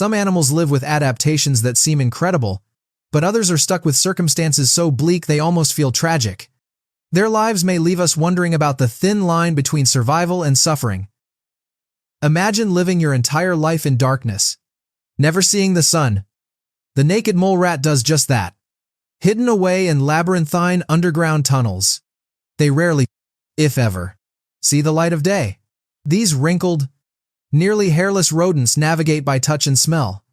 Some animals live with adaptations that seem incredible, but others are stuck with circumstances so bleak they almost feel tragic. Their lives may leave us wondering about the thin line between survival and suffering. Imagine living your entire life in darkness, never seeing the sun. The naked mole rat does just that. Hidden away in labyrinthine underground tunnels, they rarely, if ever, see the light of day. These wrinkled, nearly hairless rodents navigate by touch and smell,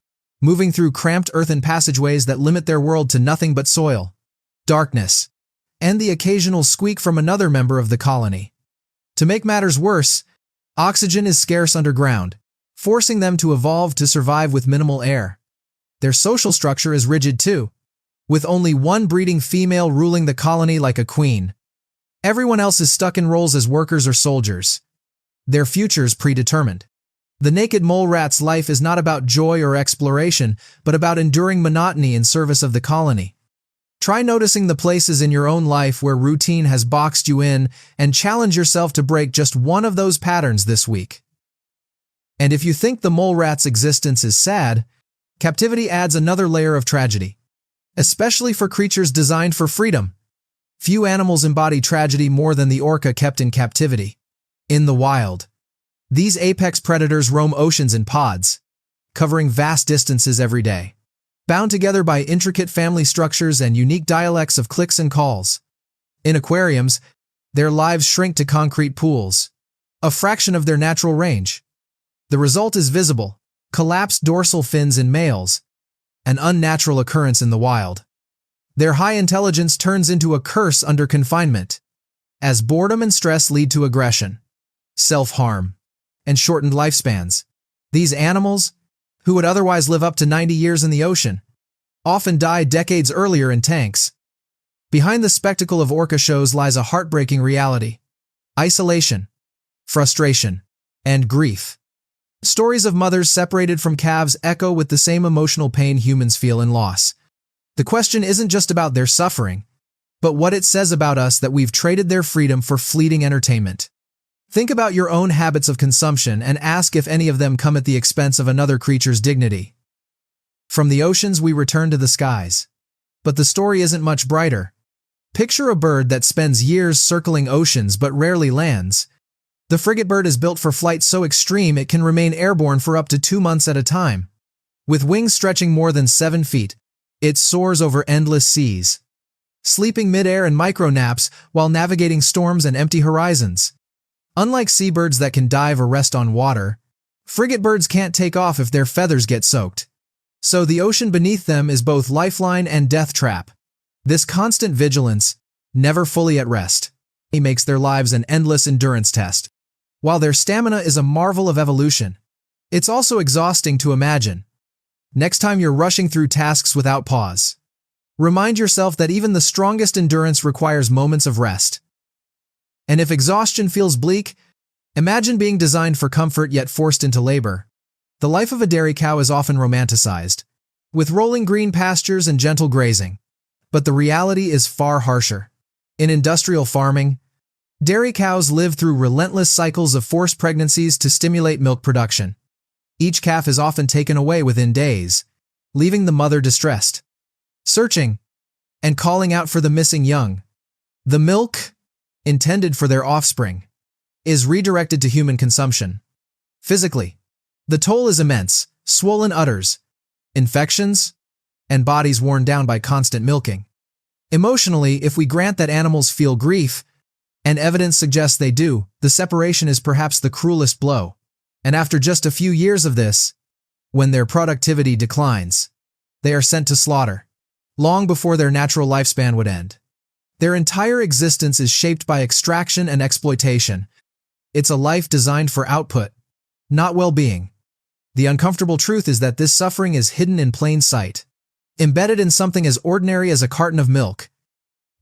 moving through cramped earthen passageways that limit their world to nothing but soil, darkness, and the occasional squeak from another member of the colony. To make matters worse, oxygen is scarce underground, forcing them to evolve to survive with minimal air. Their social structure is rigid too, with only one breeding female ruling the colony like a queen. Everyone else is stuck in roles as workers or soldiers, their futures predetermined. The naked mole rat's life is not about joy or exploration, but about enduring monotony in service of the colony. Try noticing the places in your own life where routine has boxed you in and challenge yourself to break just one of those patterns this week. And if you think the mole rat's existence is sad, captivity adds another layer of tragedy, especially for creatures designed for freedom. Few animals embody tragedy more than the orca kept in captivity. In the wild, these apex predators roam oceans in pods, covering vast distances every day, bound together by intricate family structures and unique dialects of clicks and calls. In aquariums, their lives shrink to concrete pools, a fraction of their natural range. The result is visible: collapsed dorsal fins in males, an unnatural occurrence in the wild. Their high intelligence turns into a curse under confinement, as boredom and stress lead to aggression, self-harm, and shortened lifespans. These animals, who would otherwise live up to 90 years in the ocean, often die decades earlier in tanks. Behind the spectacle of orca shows lies a heartbreaking reality: isolation, frustration, and grief. Stories of mothers separated from calves echo with the same emotional pain humans feel in loss. The question isn't just about their suffering, but what it says about us that we've traded their freedom for fleeting entertainment. Think about your own habits of consumption and ask if any of them come at the expense of another creature's dignity. From the oceans we return to the skies. But the story isn't much brighter. Picture a bird that spends years circling oceans but rarely lands. The frigate bird is built for flight so extreme it can remain airborne for up to 2 months at a time. With wings stretching more than 7 feet, it soars over endless seas, sleeping mid-air and micro-naps while navigating storms and empty horizons. Unlike seabirds that can dive or rest on water, frigate birds can't take off if their feathers get soaked. So the ocean beneath them is both lifeline and death trap. This constant vigilance, never fully at rest, makes their lives an endless endurance test. While their stamina is a marvel of evolution, it's also exhausting to imagine. Next time you're rushing through tasks without pause, remind yourself that even the strongest endurance requires moments of rest. And if exhaustion feels bleak, imagine being designed for comfort yet forced into labor. The life of a dairy cow is often romanticized, with rolling green pastures and gentle grazing. But the reality is far harsher. In industrial farming, dairy cows live through relentless cycles of forced pregnancies to stimulate milk production. Each calf is often taken away within days, leaving the mother distressed, searching, and calling out for the missing young. The milk, intended for their offspring, is redirected to human consumption. Physically, the toll is immense: swollen udders, infections, and bodies worn down by constant milking. Emotionally, if we grant that animals feel grief, and evidence suggests they do, the separation is perhaps the cruelest blow. And after just a few years of this, when their productivity declines, they are sent to slaughter, long before their natural lifespan would end. Their entire existence is shaped by extraction and exploitation. It's a life designed for output, not well-being. The uncomfortable truth is that this suffering is hidden in plain sight, embedded in something as ordinary as a carton of milk.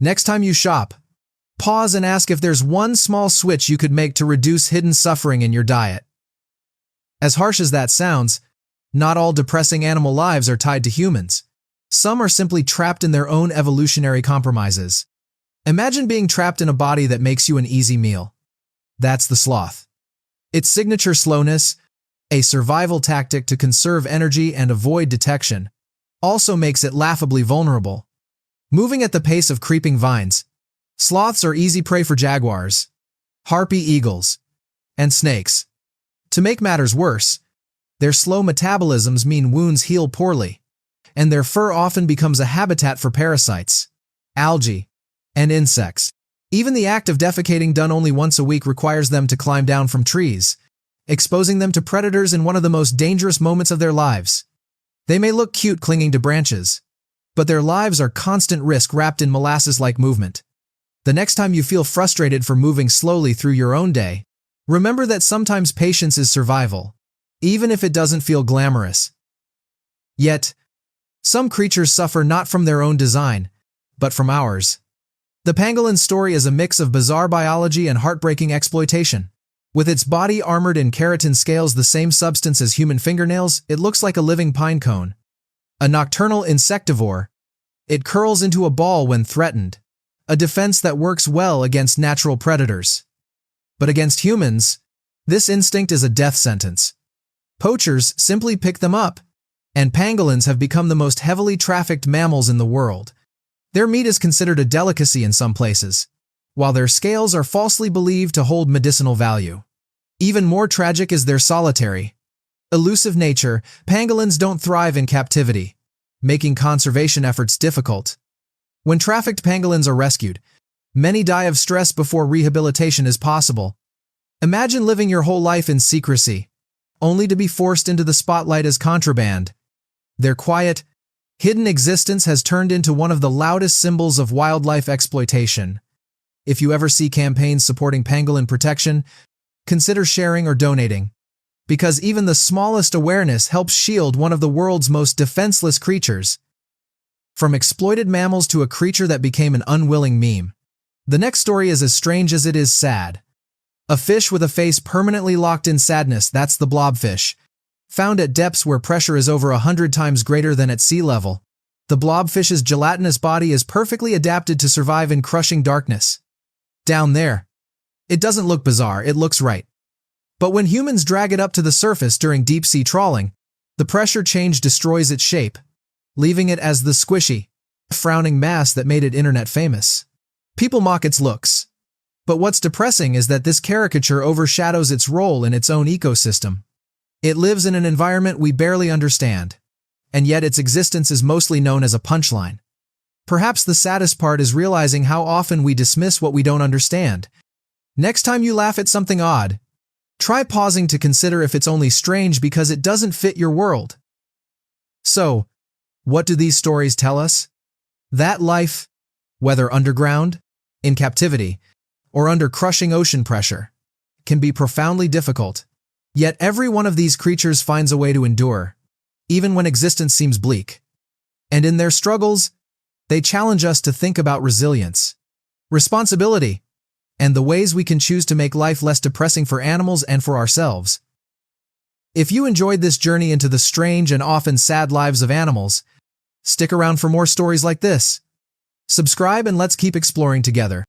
Next time you shop, pause and ask if there's one small switch you could make to reduce hidden suffering in your diet. As harsh as that sounds, not all depressing animal lives are tied to humans. Some are simply trapped in their own evolutionary compromises. Imagine being trapped in a body that makes you an easy meal. That's the sloth. Its signature slowness, a survival tactic to conserve energy and avoid detection, also makes it laughably vulnerable. Moving at the pace of creeping vines, sloths are easy prey for jaguars, harpy eagles, and snakes. To make matters worse, their slow metabolisms mean wounds heal poorly, and their fur often becomes a habitat for parasites, algae, and insects. Even the act of defecating done only once a week requires them to climb down from trees, exposing them to predators in one of the most dangerous moments of their lives. They may look cute clinging to branches, but their lives are constant risk wrapped in molasses-like movement. The next time you feel frustrated for moving slowly through your own day, remember that sometimes patience is survival, even if it doesn't feel glamorous. Yet, some creatures suffer not from their own design, but from ours. The pangolin story is a mix of bizarre biology and heartbreaking exploitation. With its body armored in keratin scales the same substance as human fingernails, it looks like a living pine cone. A nocturnal insectivore, it curls into a ball when threatened, a defense that works well against natural predators. But against humans, this instinct is a death sentence. Poachers simply pick them up, and pangolins have become the most heavily trafficked mammals in the world. Their meat is considered a delicacy in some places, while their scales are falsely believed to hold medicinal value. Even more tragic is their solitary, elusive nature. Pangolins don't thrive in captivity, making conservation efforts difficult. When trafficked pangolins are rescued, many die of stress before rehabilitation is possible. Imagine living your whole life in secrecy, only to be forced into the spotlight as contraband. Their quiet, hidden existence has turned into one of the loudest symbols of wildlife exploitation. If you ever see campaigns supporting pangolin protection, consider sharing or donating, because even the smallest awareness helps shield one of the world's most defenseless creatures. From exploited mammals to a creature that became an unwilling meme. The next story is as strange as it is sad. A fish with a face permanently locked in sadness, that's the blobfish. Found at depths where pressure is over 100 times greater than at sea level, the blobfish's gelatinous body is perfectly adapted to survive in crushing darkness. Down there, it doesn't look bizarre, it looks right. But when humans drag it up to the surface during deep-sea trawling, the pressure change destroys its shape, leaving it as the squishy, frowning mass that made it internet famous. People mock its looks. But what's depressing is that this caricature overshadows its role in its own ecosystem. It lives in an environment we barely understand, and yet its existence is mostly known as a punchline. Perhaps the saddest part is realizing how often we dismiss what we don't understand. Next time you laugh at something odd, try pausing to consider if it's only strange because it doesn't fit your world. So, what do these stories tell us? That life, whether underground, in captivity, or under crushing ocean pressure, can be profoundly difficult. Yet every one of these creatures finds a way to endure, even when existence seems bleak. And in their struggles, they challenge us to think about resilience, responsibility, and the ways we can choose to make life less depressing for animals and for ourselves. If you enjoyed this journey into the strange and often sad lives of animals, stick around for more stories like this. Subscribe and let's keep exploring together.